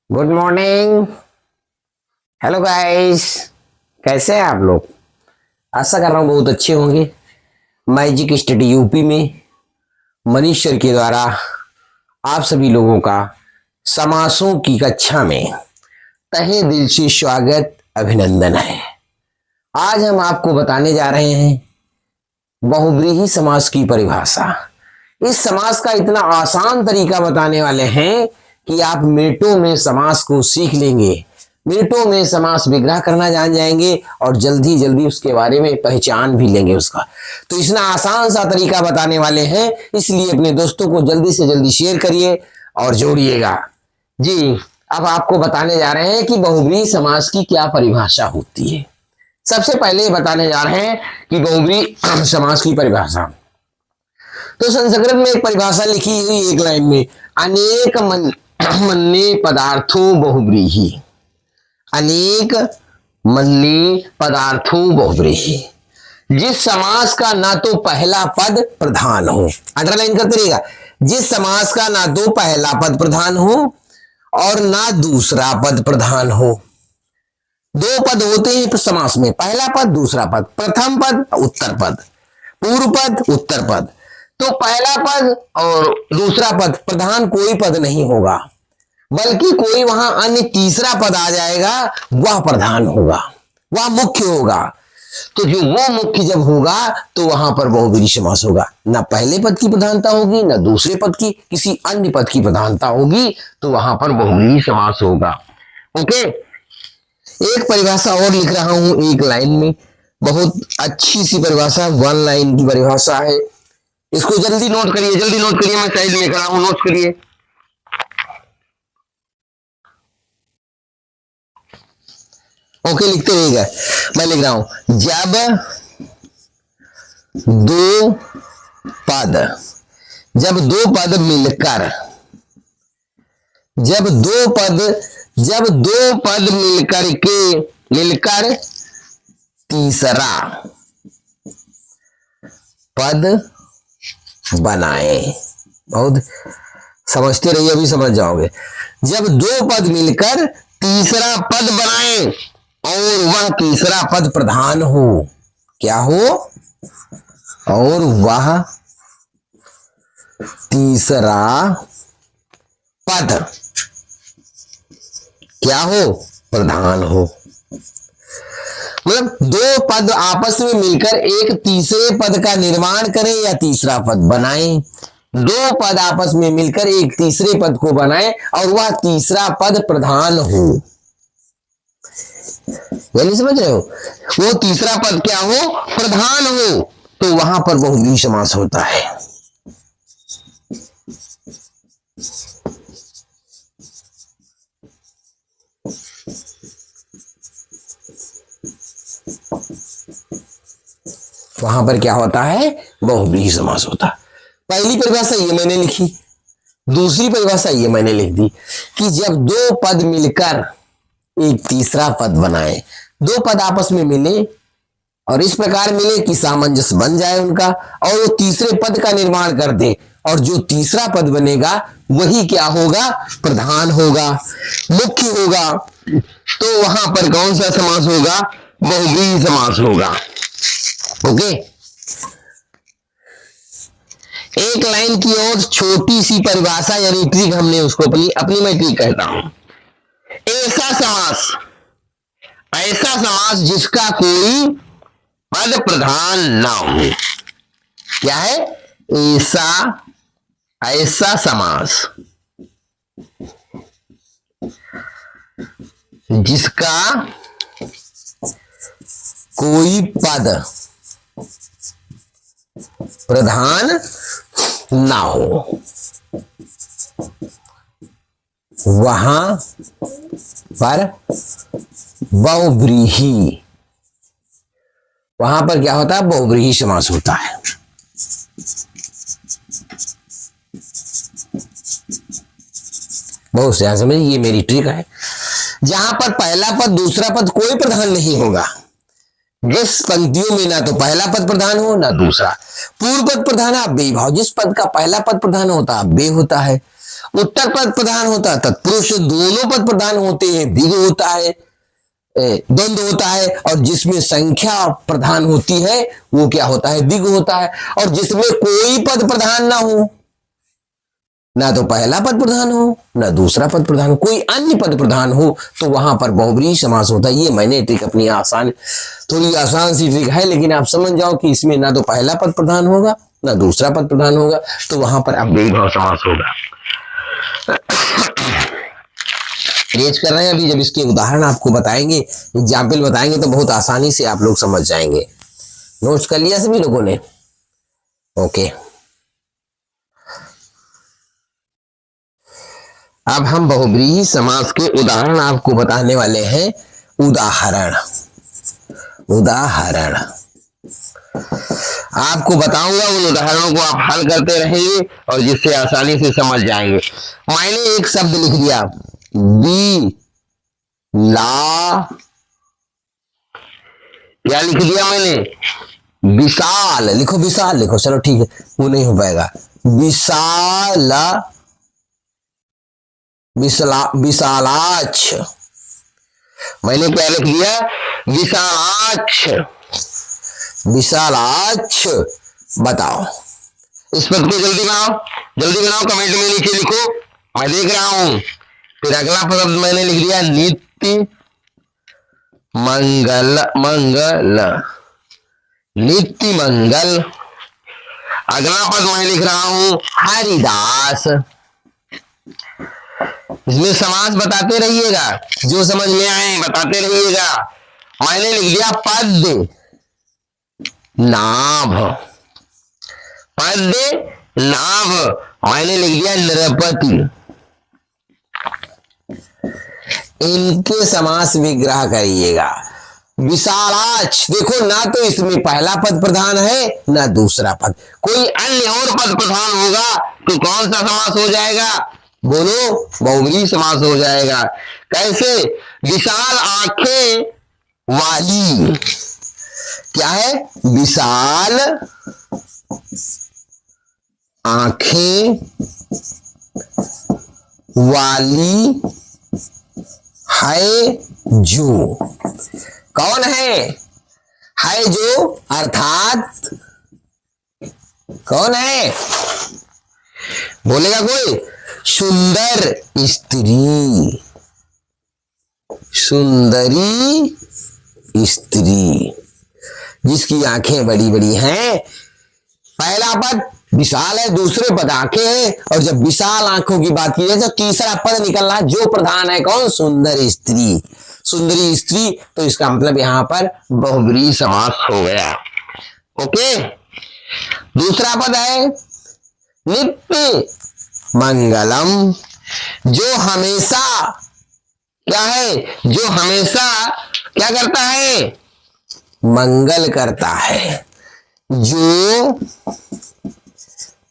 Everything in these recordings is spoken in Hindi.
Good morning. हेलो गाइस, कैसे हैं आप लोग? आशा कर रहा हूँ बहुत अच्छे होंगे। मैजिक स्टडी यूपी में मनीष सर के द्वारा आप सभी लोगों का समासों की कक्षा में तहे दिल से स्वागत अभिनंदन है। आज हम आपको बताने जा रहे हैं बहुव्रीहि समास की परिभाषा। इस समास का इतना आसान तरीका बताने वाले हैं कि आप मिनटों में समास को सीख लेंगे, मिनटों में समास विग्रह करना जान जाएंगे और जल्दी जल्दी उसके बारे में पहचान भी लेंगे उसका। तो इतना आसान सा तरीका बताने वाले हैं, इसलिए अपने दोस्तों को जल्दी से जल्दी शेयर करिए और जोड़िएगा। जी, अब आपको बताने जा रहे हैं कि बहुव्रीहि समास की क्या परिभाषा होती है। सबसे पहले बताने जा रहे हैं कि बहुव्रीहि समास की परिभाषा। तो संस्कृत में एक परिभाषा लिखी हुई एक लाइन में, अनेक मन्ये पदार्थों बहुव्रीहि। अनेक मन्ये पदार्थों बहुव्रीहि। जिस समास का ना तो पहला पद प्रधान हो, अंडरलाइन करते रहिएगा, जिस समास का ना तो पहला पद प्रधान हो और ना दूसरा पद प्रधान हो। दो पद होते हैं समास में, पहला पद दूसरा पद, प्रथम पद उत्तर पद, पूर्व पद उत्तर पद। तो पहला पद और दूसरा पद प्रधान कोई पद नहीं होगा, बल्कि कोई वहां अन्य तीसरा पद आ जाएगा, वह प्रधान होगा, वह मुख्य होगा। तो जो वो मुख्य जब होगा तो वहां पर बहुव्रीहि समास होगा। ना पहले पद की प्रधानता होगी, ना दूसरे पद की, किसी अन्य पद की प्रधानता होगी, तो वहां पर बहुव्रीहि समास होगा। ओके, एक परिभाषा और लिख रहा हूं एक लाइन में, बहुत अच्छी सी परिभाषा, वन लाइन की परिभाषा है। इसको जल्दी नोट करिए, जल्दी नोट करिए, मैं साइड में करा हूं, नोट करिए। ओके, लिखते रहिएगा, मैं लिख रहा हूं। दो पद जब दो पद मिलकर जब दो पद मिलकर तीसरा पद बनाए। बहुत समझते रहिए, अभी समझ जाओगे। जब दो पद मिलकर तीसरा पद बनाए और वह तीसरा पद प्रधान हो, क्या हो? और वह तीसरा पद क्या हो? प्रधान हो। मतलब दो पद आपस में मिलकर एक तीसरे पद का निर्माण करें या तीसरा पद बनाएं। दो पद आपस में मिलकर एक तीसरे पद को बनाएं और वह तीसरा पद प्रधान हो। यानी समझ रहे हो, वो तीसरा पद क्या हो? प्रधान हो। तो वहां पर बहुव्रीहि समास होता है। वहां पर क्या होता है? बहुव्रीहि समास होता है। पहली परिभाषा ये मैंने लिखी, दूसरी परिभाषा ये मैंने लिख दी कि जब दो पद मिलकर एक तीसरा पद बनाए, दो पद आपस में मिले और इस प्रकार मिले कि सामंजस्य बन जाए उनका, और वो तीसरे पद का निर्माण कर दे, और जो तीसरा पद बनेगा वही क्या होगा? प्रधान होगा, मुख्य होगा। तो वहां पर कौन सा समास होगा? बहुव्रीहि समास होगा। ओके, एक लाइन की और छोटी सी परिभाषा यानी ट्रिक, हमने उसको अपनी मैं ट्रिक कहता हूं। ऐसा समास जिसका कोई पद प्रधान ना हो। क्या है? ऐसा समास जिसका कोई पद प्रधान ना हो, वहां पर बहुव्रीहि, वहां पर क्या होता है? बहुव्रीहि समास होता है। बहुत ध्यान समझिए, ये मेरी ट्रिक है। जहां पर पहला पद दूसरा पद कोई प्रधान नहीं होगा, जिस पंक्तियों में ना तो पहला पद प्रधान हो ना दूसरा, पूर्व पद प्रधान है बे भाव, जिस पद का पहला पद प्रधान होता है बे होता है, उत्तर पद प्रधान होता है, तत्पुरुष दोनों पद प्रधान होते हैं, द्विगु होता है, द्वंद्व होता है, और जिसमें संख्या प्रधान होती है वो क्या होता है, द्विगु होता है। और जिसमें कोई पद प्रधान ना हो, ना तो पहला पद प्रधान हो ना दूसरा पद प्रधान हो, कोई अन्य पद प्रधान हो, तो वहां पर बहुब्रीहि समास होता है। ये मैंने ट्रिक अपनी थोड़ी आसान सी ट्रिक है, लेकिन आप समझ जाओ कि इसमें ना तो पहला पद प्रधान होगा ना दूसरा पद प्रधान होगा, तो वहां पर अव्ययी भाव समास होगा। रेज कर रहे हैं अभी, जब इसके उदाहरण आपको बताएंगे, एग्जाम्पल बताएंगे, तो बहुत आसानी से आप लोग समझ जाएंगे। नोट्स कर लिया सभी लोगों ने? ओके, अब हम बहुब्रीहि समास के उदाहरण आपको बताने वाले हैं। उदाहरण आपको बताऊंगा, उन उदाहरणों को आप हल करते रहेंगे और जिससे आसानी से समझ जाएंगे। मैंने एक शब्द लिख दिया, बी ला, क्या लिख दिया मैंने? विशाल। लिखो विशाल लिखो, चलो ठीक है, वो नहीं हो पाएगा। विशालाक्ष। मैंने क्या लिख दिया? विशालाक्ष। बताओ इस पद को, जल्दी बनाओ, कमेंट में नीचे लिखो, मैं देख रहा हूं। फिर अगला पद मैंने लिख दिया, नित्य मंगल। अगला पद मैं लिख रहा हूं, हरिदास। इसमें समास बताते रहिएगा, जो समझ में आए बताते रहिएगा। मैंने लिख दिया पद्य नाभ। मैंने लिख दिया नृपति। इनके समास विग्रह करिएगा। विशालाक्ष, देखो ना तो इसमें पहला पद प्रधान है ना दूसरा पद, कोई अन्य और पद प्रधान होगा तो कौन सा समास हो जाएगा? बोलो, बहुब्रीहि समास हो जाएगा। कैसे? विशाल आंखें वाली। क्या है? विशाल आंखें वाली है जो। कौन है जो? अर्थात कौन है? बोलेगा कोई? सुंदर स्त्री, जिसकी आंखें बड़ी बड़ी हैं। पहला पद विशाल है, दूसरे पद आंखें हैं, और जब विशाल आंखों की बात की जाए तो तीसरा पद निकलना जो प्रधान है, कौन? सुंदरी स्त्री। तो इसका मतलब यहां पर बहुब्रीहि समास हो गया। ओके, दूसरा पद है नित्य मंगलम, जो हमेशा क्या है? जो हमेशा क्या करता है? मंगल करता है। जो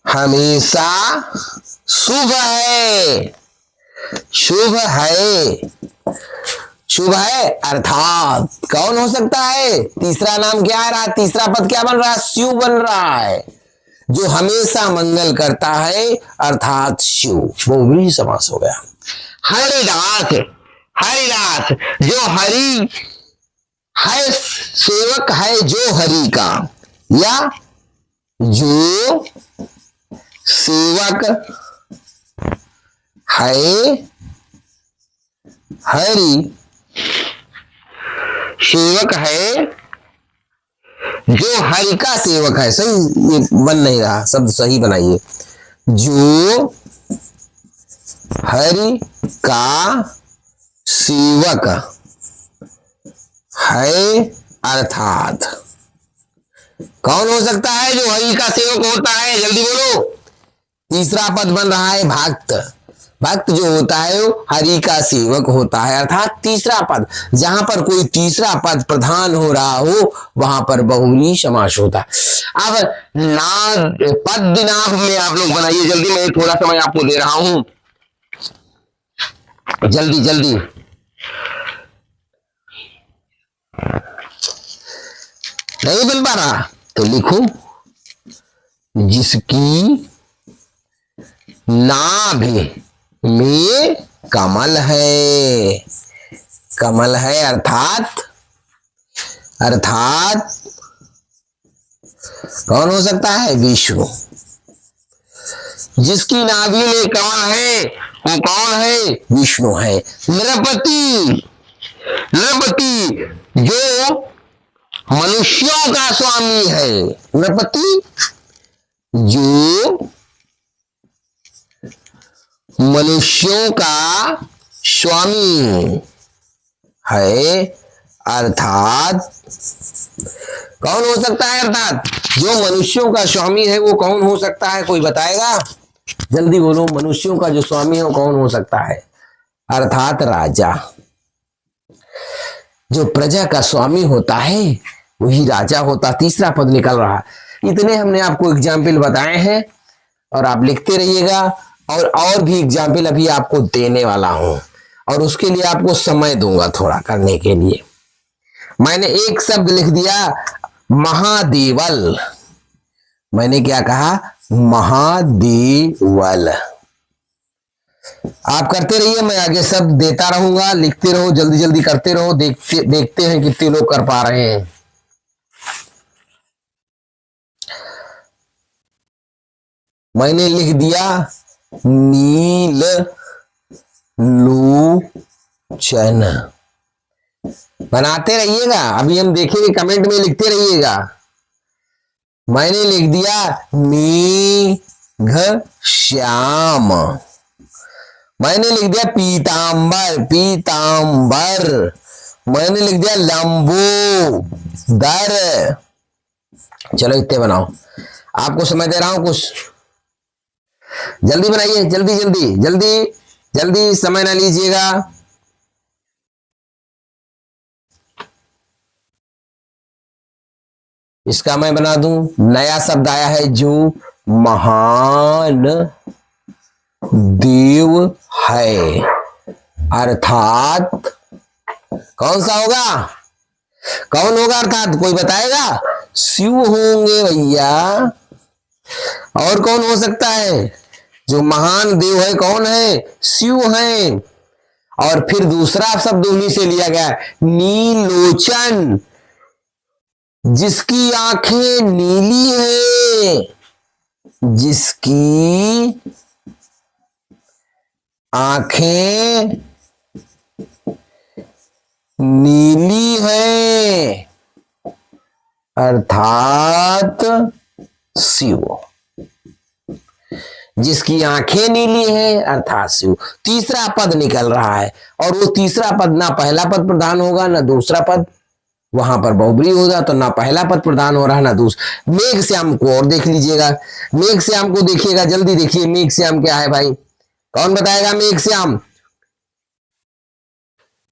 हमेशा शुभ है, अर्थात कौन हो सकता है? तीसरा नाम क्या आ रहा? तीसरा पद क्या बन रहा है? शिव बन रहा है। जो हमेशा मंगल करता है अर्थात शिव। बहुब्रीहि समास हो गया। हरिदास, जो हरि है, सेवक है जो हरि का, या जो सेवक है हरि, सेवक है जो हरि का सेवक है। सही ये बन नहीं रहा, शब्द सही बनाइए। जो हरि का सेवक है, अर्थात कौन हो सकता है जो हरि का सेवक होता है? जल्दी बोलो। तीसरा पद बन रहा है भक्त जो होता है वो हरि का सेवक होता है, अर्थात तीसरा पद। जहां पर कोई तीसरा पद प्रधान हो रहा हो वहां पर बहुब्रीहि समास होता है। अब पद नाभ में आप लोग बनाइए जल्दी, मैं थोड़ा समय आपको दे रहा हूं, जल्दी। नहीं बन पा रहा तो लिखो, जिसकी नाभ में कमल है। कमल है अर्थात अर्थात कौन हो सकता है? विष्णु। जिसकी नाभि में कमल है वो कौन है? विष्णु है। नृपति, नृपति जो मनुष्यों का स्वामी है। नृपति जो मनुष्यों का स्वामी है, अर्थात कौन हो सकता है? अर्थात जो मनुष्यों का स्वामी है वो कौन हो सकता है? कोई बताएगा? जल्दी बोलो, मनुष्यों का जो स्वामी है वो कौन हो सकता है? अर्थात राजा। जो प्रजा का स्वामी होता है वही राजा होता। तीसरा पद निकल रहा। इतने हमने आपको एग्जाम्पल बताए हैं और आप लिखते रहिएगा। और भी एग्जाम्पल अभी आपको देने वाला हूं और उसके लिए आपको समय दूंगा थोड़ा करने के लिए। मैंने एक शब्द लिख दिया, महादेवल। मैंने क्या कहा? महादेवल। आप करते रहिए, मैं आगे शब्द देता रहूंगा। लिखते रहो, जल्दी जल्दी करते रहो। देखते हैं कितने लोग कर पा रहे हैं। मैंने लिख दिया नील लोचन। बनाते रहिएगा, अभी हम देखेंगे, कमेंट में लिखते रहिएगा। मैंने लिख दिया मेघ श्याम। मैंने लिख दिया पीतांबर, पीतांबर। मैंने लिख दिया लंबोदर। चलो इतने बनाओ, आपको समय दे रहा हूं कुछ। जल्दी बनाइए, जल्दी जल्दी जल्दी जल्दी, समय ना लीजिएगा। इसका मैं बना दूं। नया शब्द आया है जो महान देव है, अर्थात कौन सा होगा? कौन होगा अर्थात? कोई बताएगा? शिव होंगे भैया। और कौन हो सकता है? जो महान देव है कौन है? शिव है। और फिर दूसरा शब्द उन्हीं से लिया गया, नीलोचन। जिसकी आंखें नीली है, जिसकी आंखें नीली है, अर्थात शिव। जिसकी आंखें नीली है अर्थात शिव। तीसरा पद निकल रहा है और वो तीसरा पद ना पहला पद प्रधान होगा ना दूसरा पद। वहां पर बहुब्री होगा तो ना पहला पद प्रधान हो रहा है ना दूसरा। मेघ श्याम को और देख लीजिएगा। मेघ श्याम को देखिएगा, जल्दी देखिए मेघ श्याम क्या है भाई? कौन बताएगा? मेघ श्याम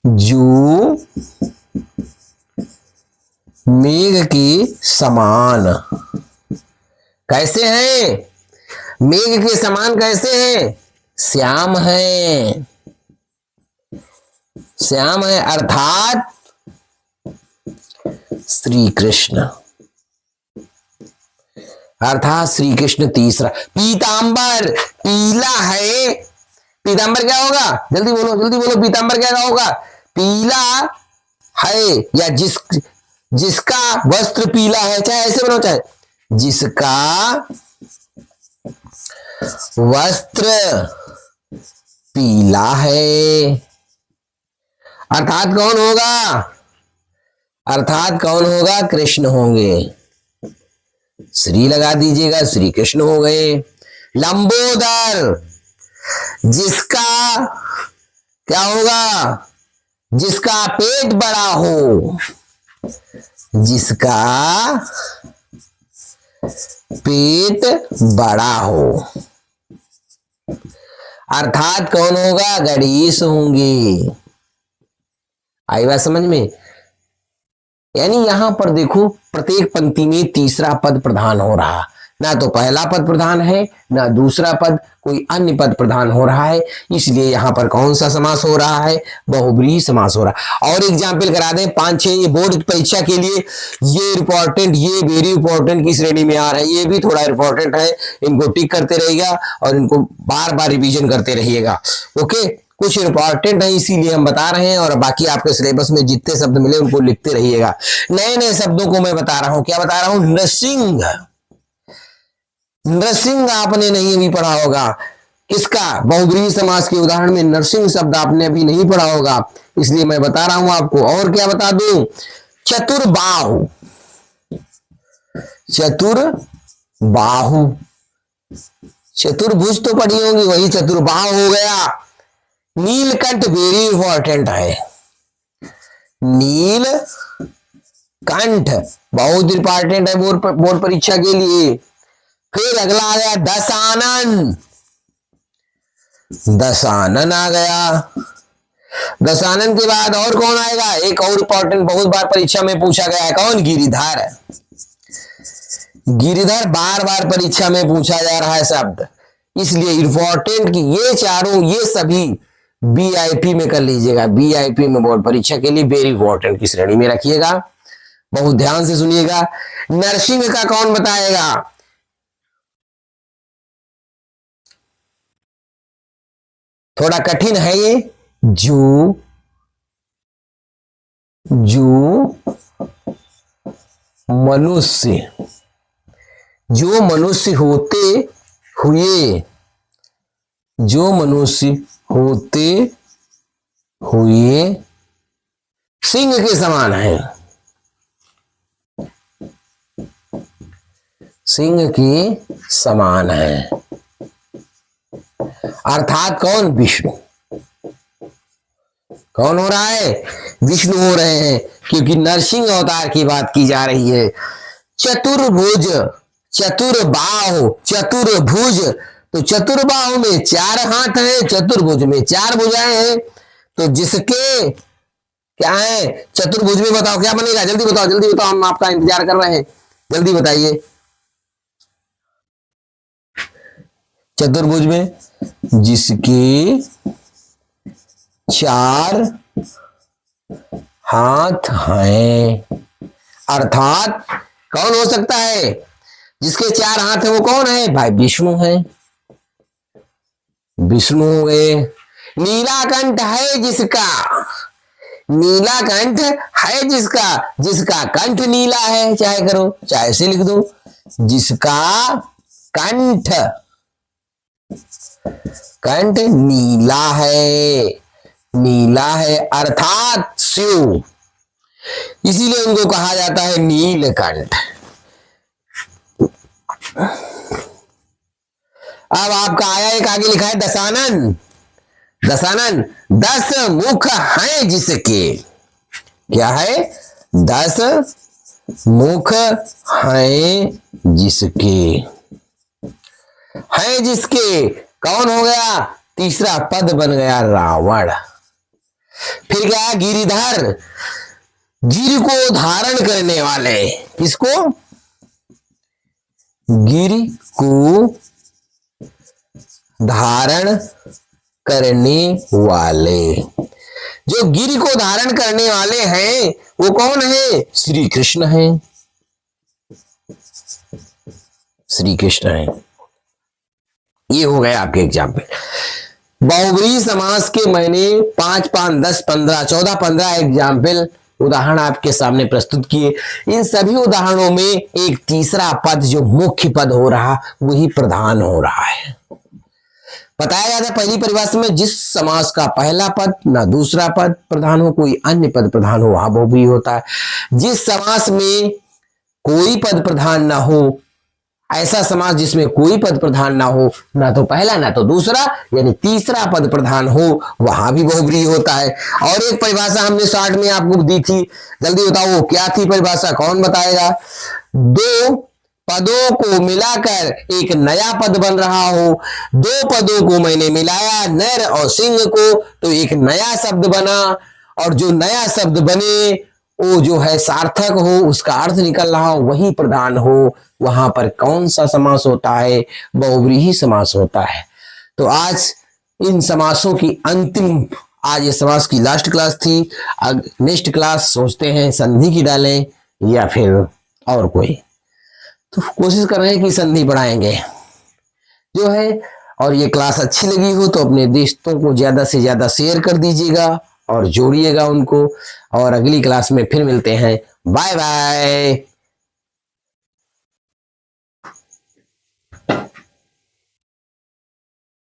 जो मेघ के समान। कैसे हैं? मेघ के समान कैसे हैं? श्याम है, श्याम है, अर्थात श्री कृष्ण। अर्थात श्री कृष्ण। तीसरा पीतांबर, पीला है। पीतांबर क्या होगा? जल्दी बोलो, जल्दी बोलो, पीतांबर क्या होगा? पीला है या जिसका वस्त्र पीला है, चाहे ऐसे बनाओ, चाहे जिसका वस्त्र पीला है, अर्थात कौन होगा? अर्थात कौन होगा? कृष्ण होंगे। श्री लगा दीजिएगा, श्री कृष्ण हो गए। लंबोदर, जिसका क्या होगा? जिसका पेट बड़ा हो, जिसका पेट बड़ा हो, अर्थात कौन होगा? गणेश होंगे। आई बात समझ में? यानी यहां पर देखो, प्रत्येक पंक्ति में तीसरा पद प्रधान हो रहा। ना तो पहला पद प्रधान है ना दूसरा पद कोई अन्य पद प्रधान हो रहा है, इसलिए यहां पर कौन सा समास हो रहा है, बहुब्रीहि समास हो रहा है। और एग्जाम्पल करा दें 5-6 ये बोर्ड परीक्षा के लिए, ये इंपॉर्टेंट, ये वेरी इंपॉर्टेंट की श्रेणी में आ रहा है, ये भी थोड़ा इंपॉर्टेंट है, इनको टिक करते रहिएगा और इनको बार बार रिवीजन करते रहिएगा। ओके, कुछ इंपॉर्टेंट है इसीलिए हम बता रहे हैं, और बाकी आपके सिलेबस में जितने शब्द मिले उनको लिखते रहिएगा। नए नए शब्दों को मैं बता रहा हूं, क्या बता रहा हूं, नृसिंह। नृसिंह आपने नहीं अभी पढ़ा होगा, किसका, बहुब्रीहि समास के उदाहरण में नरसिंह शब्द आपने अभी नहीं पढ़ा होगा, इसलिए मैं बता रहा हूं आपको। और क्या बता दूं, चतुर्बाहु। चतुर्बाहु, चतुर्भुज तो पढ़ी होंगी, वही चतुर्बाहु हो गया। नीलकंठ वेरी इंपॉर्टेंट है, नीलकंठ बहुत इंपॉर्टेंट है बोर्ड परीक्षा के लिए। फिर अगला आ गया दशानन, दशानन आ गया। दशानन के बाद और कौन आएगा, एक और इंपॉर्टेंट बहुत बार परीक्षा में पूछा गया है, कौन, गिरिधर। गिरिधर बार बार परीक्षा में पूछा जा रहा है शब्द, इसलिए इंपॉर्टेंट कि ये चारों, ये सभी बीआईपी में कर लीजिएगा, बीआईपी में बोर्ड परीक्षा के लिए वेरी इंपॉर्टेंट की श्रेणी में रखिएगा, बहुत ध्यान से सुनिएगा। नरसिंह का कौन बताएगा, थोड़ा कठिन है ये, जो मनुष्य, जो मनुष्य होते हुए, जो मनुष्य होते हुए सिंह के समान है, सिंह के समान है, अर्थात कौन, विष्णु। कौन हो रहा है, विष्णु हो रहे हैं, क्योंकि नरसिंह अवतार की बात की जा रही है। चतुर्भुज, चतुर्बाहु, चतुर्भुज, तो चतुर्बाहु में 4 हाथ हैं, चतुर्भुज में 4 भुजाएं हैं, तो जिसके क्या है, चतुर्भुज में बताओ क्या बनेगा, जल्दी बताओ, जल्दी बताओ, हम आपका इंतजार कर रहे हैं, जल्दी बताइए। चतुर्भुज में जिसके 4 हाथ हैं, अर्थात कौन हो सकता है, जिसके 4 हाथ है वो कौन है, भाई विष्णु है, विष्णु हो गए। नीलाकंठ है जिसका, नीलाकंठ है जिसका, जिसका कंठ नीला है, चाहे करो चाहे से लिख दो, जिसका कंठ, कंठ नीला है, नीला है, अर्थात शिव, इसीलिए उनको कहा जाता है नीलकंठ। अब आपका आया एक आगे लिखा है दशानन, दशानन 10 मुख हैं जिसके, क्या है, 10 मुख हैं जिसके, है जिसके, कौन हो गया, तीसरा पद बन गया रावण। फिर क्या, गिरिधर, गिर को धारण करने वाले, किसको, गिर को धारण करने वाले, जो गिर को धारण करने वाले हैं वो कौन है, श्री कृष्ण है, श्री कृष्ण है। ये हो गए आपके एग्जाम्पल। बहुब्रीहि समास के मैंने 5, 5, 10, 15, 14, 15 एग्जाम्पल उदाहरण आपके सामने प्रस्तुत किए। इन सभी उदाहरणों में एक तीसरा पद जो मुख्य पद हो रहा वही प्रधान हो रहा है। बताया जाता है पहली परिभाषा में, जिस समास का पहला पद ना दूसरा पद प्रधान हो, कोई अन्य पद प्रधान हो, वहां बहुब्रीहि होता है। जिस समास में कोई पद प्रधान ना हो, ऐसा समास जिसमें कोई पद प्रधान ना हो, ना तो पहला ना तो दूसरा, यानी तीसरा पद प्रधान हो, वहां भी बहुब्रीहि होता है। और एक परिभाषा हमने शॉर्ट में आपको दी थी, जल्दी बताओ वो क्या थी परिभाषा, कौन बताएगा। 2 पदों को मिलाकर एक नया पद बन रहा हो, 2 पदों को मैंने मिलाया, नर और सिंह को, तो एक नया शब्द बना, और जो नया शब्द बने वो जो है सार्थक हो, उसका अर्थ निकल रहा हो, वही प्रधान हो, वहां पर कौन सा समास होता है? बहुव्रीहि समास होता है। तो आज इन समासों की अंतिम, आज ये समास की लास्ट क्लास थी। नेक्स्ट क्लास सोचते हैं संधि की डालें या फिर और कोई, तो कोशिश कर रहे हैं कि संधि बढ़ाएंगे जो है। और ये क्लास अच्छी लगी हो तो अपने दोस्तों को ज्यादा से ज्यादा शेयर कर दीजिएगा और जोड़िएगा उनको। और अगली क्लास में फिर मिलते हैं। Bye bye.